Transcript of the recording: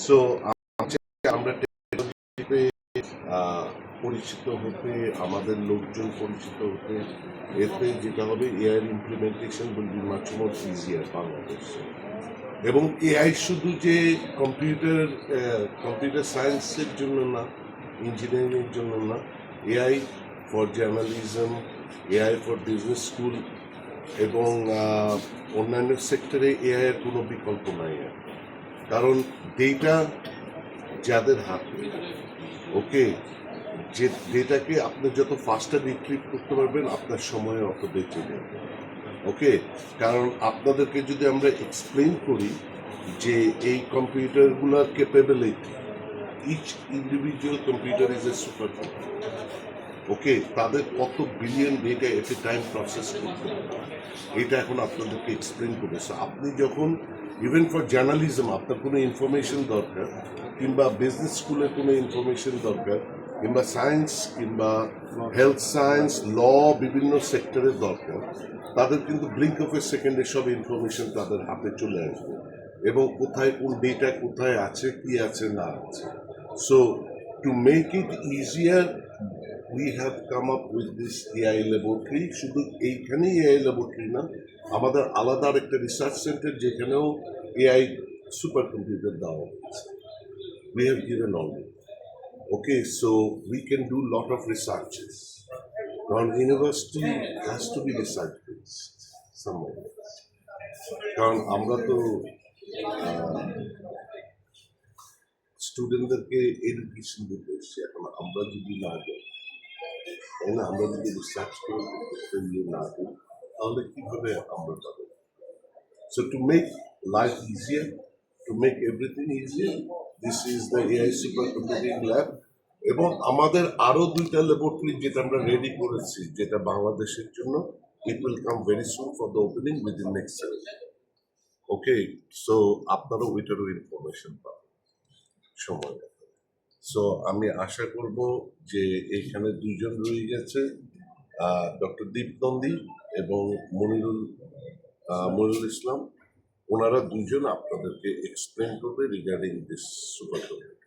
So আমরা টেকনোলজিতে পরিচিত হতে, আমাদের লোকজন পরিচিত হতে, এতে যেটা হবে AI implementation will be much more easier বাংলাদেশে। এবং এআই শুধু যে কম্পিউটার সায়েন্সের জন্য না, ইঞ্জিনিয়ারিংয়ের জন্য না, AI for journalism, AI for business school এবং অন্যান্য সেক্টরে এআই এর কোনো বিকল্প নাই। কারণ ডেটা যাদের হাতে, ওকে, যে ডেটাকে আপনি যত ফাস্টার রিট্রিভ করতে পারবেন আপনার সময় অত বেঁচে যাবে। ওকে, কারণ আপনাদেরকে যদি আমরা এক্সপ্লেন করি যে এই কম্পিউটারগুলোর capability, each individual computer is a super computer. Okay, তাদের কত billion data at a time process করতে পারে, এটা এখন আপনাদেরকে এক্সপ্লেন করবে। সো আপনি যখন ইভেন ফর জার্নালিজম আপনার কোনো ইনফরমেশন দরকার, কিংবা বিজনেস স্কুলের কোনো ইনফরমেশন দরকার, কিংবা সায়েন্স কিংবা হেলথ সায়েন্স, ল, বিভিন্ন সেক্টরের দরকার, তাদের কিন্তু ব্লিঙ্ক অফ এ সেকেন্ডে সব ইনফরমেশন তাদের হাতে চলে আসবে, এবং কোথায় কোন ডেটা কোথায় আছে, কি আছে না আছে। So to make it easier we have come up with this AI laboratory. শুধু এইখানেই AI laboratory না, আমাদের আলাদা আরেকটা রিসার্চ সেন্টার যেখানেও AI সুপার কম্পিউটার দেওয়া হচ্ছে। We have given all this. Okay, so we can do lot of researches. কারণ university has to be research based somewhere. কারণ আমরা তো স্টুডেন্টদেরকে এডুকেশন দিতে এসছি, এখন আমরা যদি না যাই, তাই না, আমরা যদি রিসার্চ করে না করি তাহলে কিভাবে আমরা পাবো? So to make life easier, to make everything easier, this is the AI super computing lab. এবং আমাদের আরো দুইটা ল্যাবরেটরি যেটা আমরা রেডি করেছি, যেটা বাংলাদেশের জন্য, it will come very soon for the opening within next 7 days. Okay, so আপনারাও ওইটারও ইনফরমেশন পাবেন সময়। সো আমি আশা করব যে এখানে দুইজন রয়ে গেছে, ডক্টর দীপ নন্দী এবং মনিরুল ইসলাম। ওনারা দুজন আপনাদেরকে এক্সপ্লেন করবে রিগার্ডিং দিস সুপার কম্পিউটার।